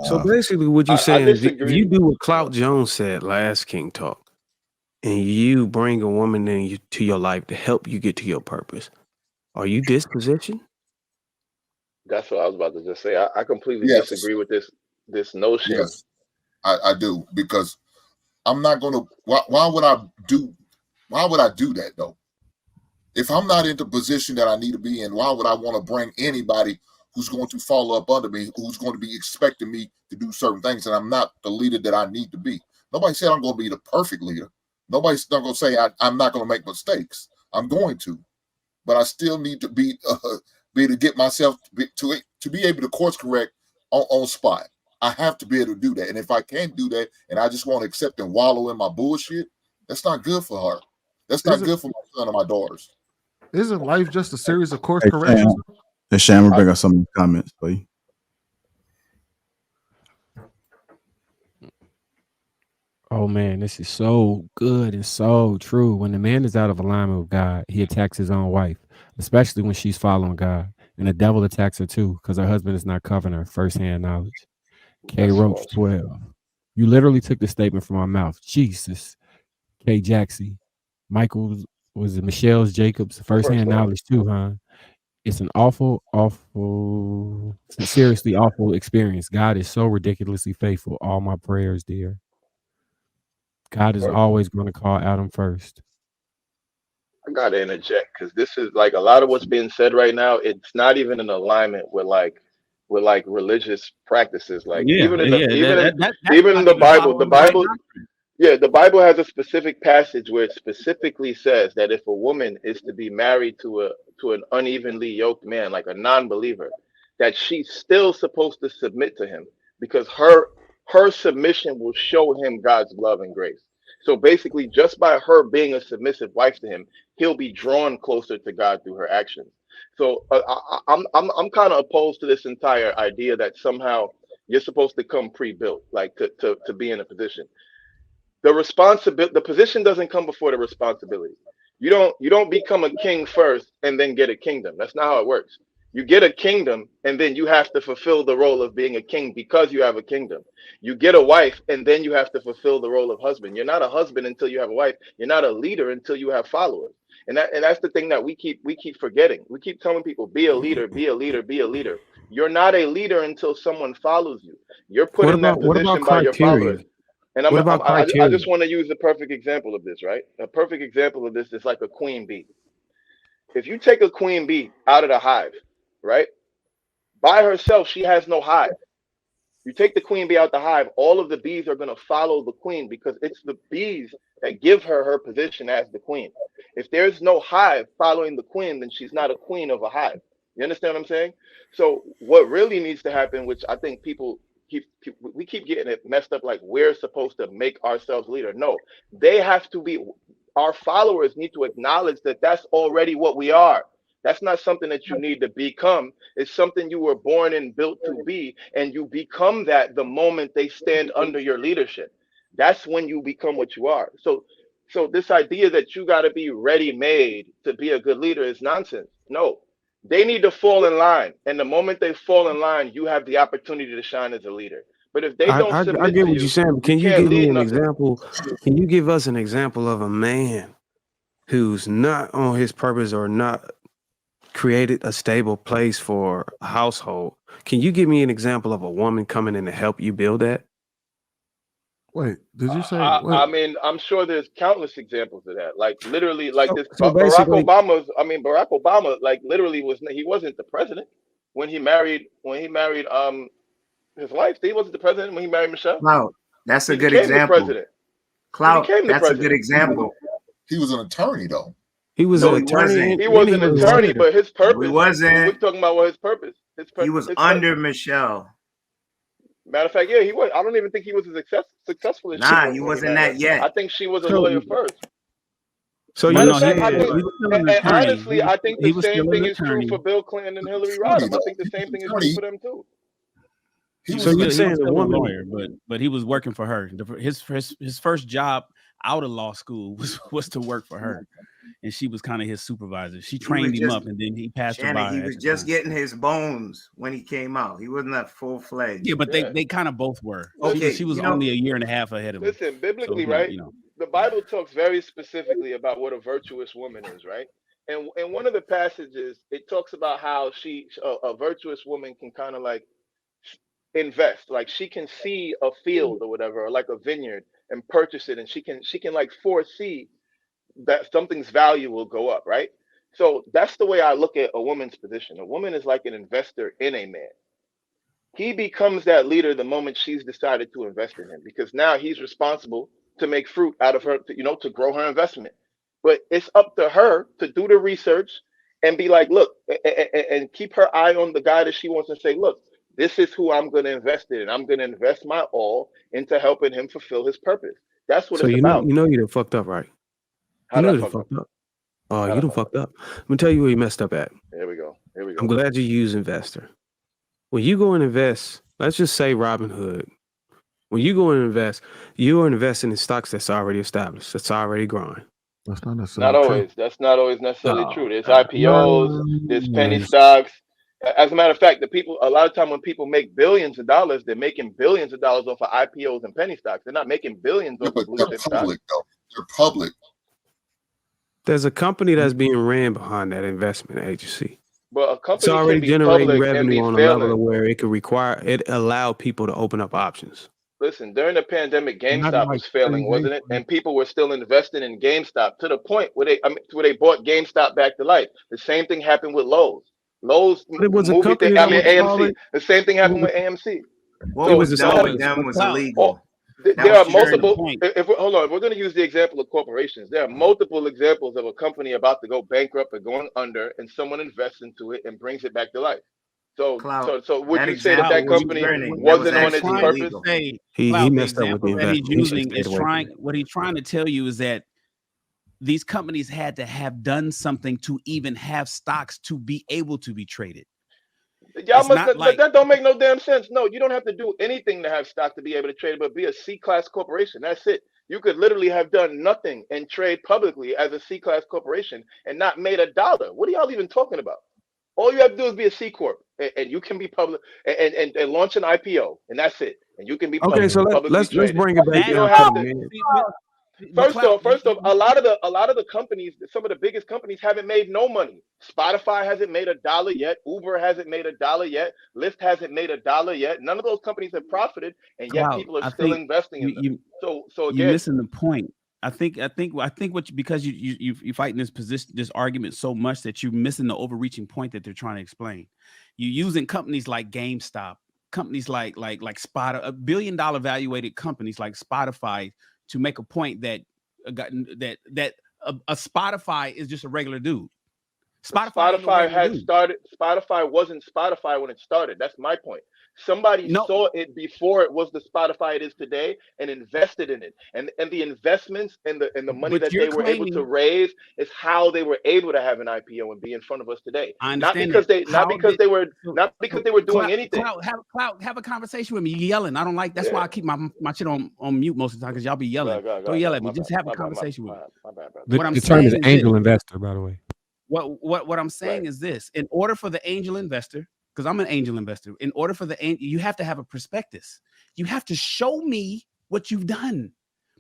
So basically, what you I saying is, if disagree. you do what Clout Jones said last King Talk, and you bring a woman to your life to help you get to your purpose, are you dispositioned? That's what I was about to just say. I completely Yes, disagree with this notion. yes, I do, because I'm not gonna. Why would I do? Why would I do that though? If I'm not in the position that I need to be in, why would I want to bring anybody who's going to follow up under me, who's going to be expecting me to do certain things, and I'm not the leader that I need to be? Nobody said I'm going to be the perfect leader. Nobody's not going to say I'm not going to make mistakes. I'm going to, but I still need to be to get myself to be able to course correct on spot. I have to be able to do that, and if I can't do that, and I just want to accept and wallow in my bullshit, that's not good for her. That's not good for my son or my daughters. Isn't life just a series of course Hey, corrections? Sham, we'll bring up some comments for you. Oh man, this is so good and so true. When the man is out of alignment with God, he attacks his own wife, especially when she's following God. And the devil attacks her too, because her husband is not covering her firsthand knowledge. K. That's Roach false. 12. You literally took the statement from my mouth. Jesus. K. Jackson. Michael's, was it Michelle's Jacobs? Firsthand knowledge too, huh? It's an awful, seriously awful experience. God is so ridiculously faithful. All my prayers, dear. God is always going to call Adam first. I gotta interject because this is like a lot of what's being said right now. It's not even in alignment with like religious practices. Like Yeah, yeah. That's even in not the even Bible, following the right doctrine. yeah, the Bible has a specific passage where it specifically says that if a woman is to be married to an unevenly yoked man, like a non-believer, that she's still supposed to submit to him because her submission will show him God's love and grace. So basically, just by her being a submissive wife to him, he'll be drawn closer to God through her actions. So I'm kind of opposed to this entire idea that somehow you're supposed to come pre-built, like to be in a position. The position doesn't come before the responsibility. You don't become a king first and then get a kingdom. That's not how it works. You get a kingdom and then you have to fulfill the role of being a king because you have a kingdom. You get a wife and then you have to fulfill the role of husband. You're not a husband until you have a wife. You're not a leader until you have followers. And that's the thing that we keep forgetting. We keep telling people be a leader, be a leader, be a leader. You're not a leader until someone follows you. You're put What in that about position by your criteria? followers. And What about I criteria? just want to use a perfect example of this, right? A perfect example of this is like a queen bee. If you take a queen bee out of the hive, right? By herself, she has no hive. You take the queen bee out the hive, all of the bees are going to follow the queen because it's the bees that give her her position as the queen. If there's no hive following the queen, then she's not a queen of a hive. You understand what I'm saying? So what really needs to happen, which I think people we keep getting it messed up, like we're supposed to make ourselves leader. No, they have to be. Our followers need to acknowledge that that's already what we are. That's not something that you need to become. It's something you were born and built to be, and you become that the moment they stand under your leadership. That's when you become what you are. So this idea that you got to be ready made to be a good leader is nonsense. No, they need to fall in line, and the moment they fall in line, you have the opportunity to shine as a leader. But if they don't I submit get to what you're you, saying, but you can you can't give me lead an nothing. example? Can you give us an example of a man who's not on his purpose or not created a stable place for a household? Can you give me an example of a woman coming in to help you build that? Wait, did you say what? I mean, I'm sure there's countless examples of that. Like literally, like this So Barack basically, Obama's. I mean, Barack Obama, like literally, he wasn't the president when he married his wife. He wasn't the president when he married Michelle. Clout. That's a He good became the example. president. He Clout. became the That's a good president. example. He was an attorney though. he was No, an he attorney wasn't. and He then was he an was a attorney, senator. but his No, he purpose. We're wasn't. talking about what his purpose. He was His under purpose. Michelle. Matter of fact, yeah, he was. I don't even think he was as successful as she Nah, was he when he wasn't married her. that yet. I think she was a So, lawyer first. so But Matter you're of no, fact, I saying, think, he was still an and attorney. honestly, I think the He was same still an thing is true attorney. for Bill Clinton and Hillary Attorney Rodham. I though. think the He same was thing is true attorney. for them too. He He was was so an you're still he attorney. was saying the still a woman, lawyer, but he was working for her. His first job, out of law school was to work for her, and she was kind of his supervisor. She trained him up, and then he passed her by. He was just getting his bones when he came out. He wasn't that full-fledged. Yeah, but they kind of both were. Okay, she was only a year and a half ahead of him. Listen, biblically, So, right? you know. The Bible talks very specifically about what a virtuous woman is, right? And in one of the passages, it talks about how a virtuous woman can kind of like invest, like she can see a field or whatever, or like a vineyard, and purchase it, and she can like foresee that something's value will go up, right? So that's the way I look at a woman's position. A woman is like an investor in a man. He becomes that leader the moment she's decided to invest in him, because now he's responsible to make fruit out of her, to grow her investment. But it's up to her to do the research and be like, look, and keep her eye on the guy that she wants, and say, look, this is who I'm going to invest in. I'm going to invest my all into helping him fulfill his purpose. That's what it's about. You done fucked up, right? How did I fuck up? Oh, you done fucked up. Let me tell you where you messed up at. Here we go. I'm glad you use investor. When you go and invest, let's just say Robinhood. When you go and invest, you are investing in stocks that's already established, that's already growing. That's not necessarily Not true. always. That's not always necessarily true. There's IPOs, there's penny stocks. As a matter of fact, a lot of time when people make billions of dollars, they're making billions of dollars off of IPOs and penny stocks. They're not making billions off of blue chip stocks. Public, though. They're public. There's a company that's being ran behind that investment agency. But a company It's already can be generating public and revenue be on a failing. level where it allow people to open up options. Listen, during the pandemic, GameStop was failing, wasn't it? And people were still investing in GameStop to the point where they bought GameStop back to life. The same thing happened with Lowe's. Lowe's But it was a movie company thing. that I mean, was AMC. The same thing happened with AMC. What was done with them was illegal. There are multiple. Hold on. If we're going to use the example of corporations, there are multiple examples of a company about to go bankrupt or going under, and someone invests into it and brings it back to life. So would you say that company wasn't on its purpose? He messed up with the investment. What he's trying to tell you is that these companies had to have done something to even have stocks to be able to be traded. Y'all must, but that don't make no damn sense. No, you don't have to do anything to have stock to be able to trade, but be a C-class corporation. That's it. You could literally have done nothing and trade publicly as a C-class corporation and not made $1. What are y'all even talking about? All you have to do is be a C corp, and you can be public and launch an IPO, and that's it. And you can be public. Okay, so let's bring it back. You don't have to. First off, a lot of the companies, some of the biggest companies, haven't made no money. Spotify hasn't made $1 yet. Uber hasn't made $1 yet. Lyft hasn't made $1 yet. None of those companies have profited, and yet people are still investing in them. So again, you're missing the point. I think because you fighting this argument so much that you're missing the overreaching point that they're trying to explain. You're using companies like GameStop, companies like Spotify, $1 billion valuated companies like Spotify, to make a point that a Spotify is just a regular dude. Spotify had started. Spotify wasn't Spotify when it started. That's my point. Somebody saw it before it was the Spotify it is today and invested in it. And the investments and the money that they were able to raise is how they were able to have an IPO and be in front of us today. Not because they were doing anything. Have a conversation with me. You yelling. I don't like. That's why I keep my shit on mute most of the time, because y'all be yelling. Don't yell at me. Just have a conversation with me. The term is angel investor, by the way. What I'm saying is this: in order for the angel investor, because I'm an angel investor, in order for you have to have a prospectus. You have to show me what you've done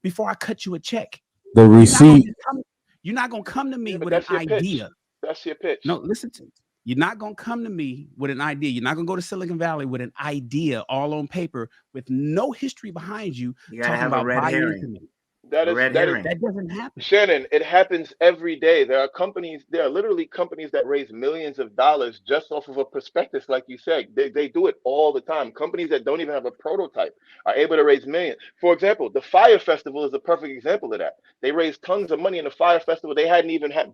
before I cut you a check. The receipt. You're not gonna come to me with an idea. That's your pitch. No, listen to me. You're not gonna come to me with an idea. You're not gonna go to Silicon Valley with an idea all on paper with no history behind you. You gotta have a red herring. That doesn't happen. Shannon, it happens every day. There are literally companies that raise millions of dollars just off of a prospectus, like you said. They do it all the time. Companies that don't even have a prototype are able to raise millions. For example, the Fire Festival is a perfect example of that. They raised tons of money in the Fire Festival. They hadn't even had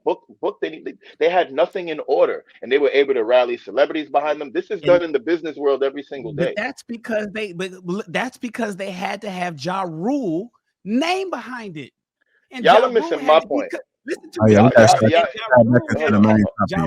they had nothing in order, and they were able to rally celebrities behind them. This is done in the business world every single day. But that's because they had to have Ja Rule name behind it. And y'all are missing my point. Listen to me. Ja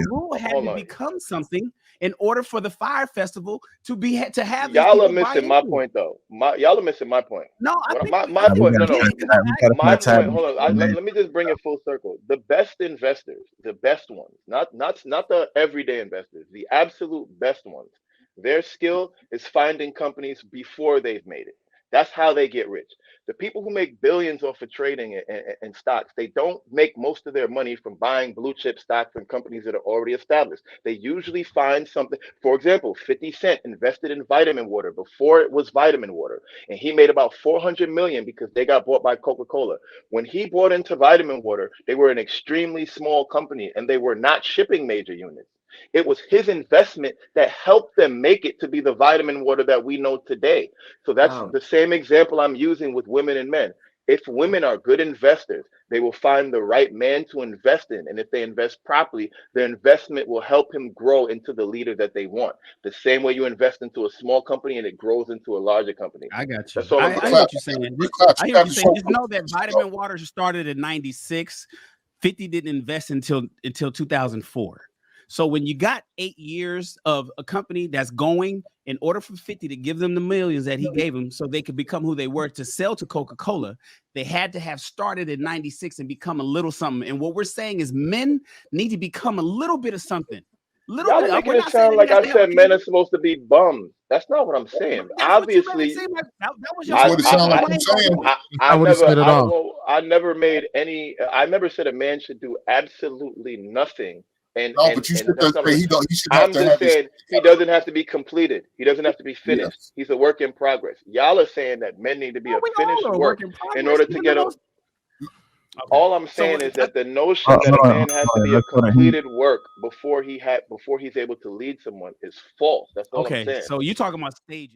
Rule had to become something in order for the fire festival to have these Y'all are people buy missing my into it. point, though. Y'all are missing my point. No, I What think my we point? No, no. get it, 'cause My point. Hold on. Let me just bring it full circle. The best investors, the best ones, not the everyday investors, the absolute best ones. Their skill is finding companies before they've made it. That's how they get rich. The people who make billions off of trading and stocks, they don't make most of their money from buying blue chip stocks and companies that are already established. They usually find something. For example, 50 Cent invested in vitamin water before it was vitamin water, and he made about 400 million because they got bought by Coca-Cola. When he bought into vitamin water, they were an extremely small company and they were not shipping major units. It was his investment that helped them make it to be the vitamin water that we know today. So that's Wow. the same example I'm using with women and men. If women are good investors, they will find the right man to invest in. And if they invest properly, their investment will help him grow into the leader that they want. The same way you invest into a small company and it grows into a larger company. I got you. That's all I'm I saying. hear what you're saying. I hear what you're saying. Just know that vitamin water started in 96. 50 didn't invest until 2004. So when you got 8 years of a company that's going, in order for 50 to give them the millions that he gave them so they could become who they were to sell to Coca-Cola, they had to have started in 96 and become a little something. And what we're saying is men need to become a little bit of something. Y'all are making it sound like I said men are supposed to be bums. That's not what I'm saying. Obviously, that was your what it sounds like I'm saying. I never made any. I never said a man should do absolutely nothing. And no, but you should say he should have I'm to just have saying he doesn't have to be completed. He doesn't have to be finished. Yes. He's a work in progress. Y'all are saying that men need to be a finished work in order to get up. Okay. All I'm saying is that the notion that a man has to be a completed work before he's able to lead someone is false. That's all I'm saying. So you're talking about stages.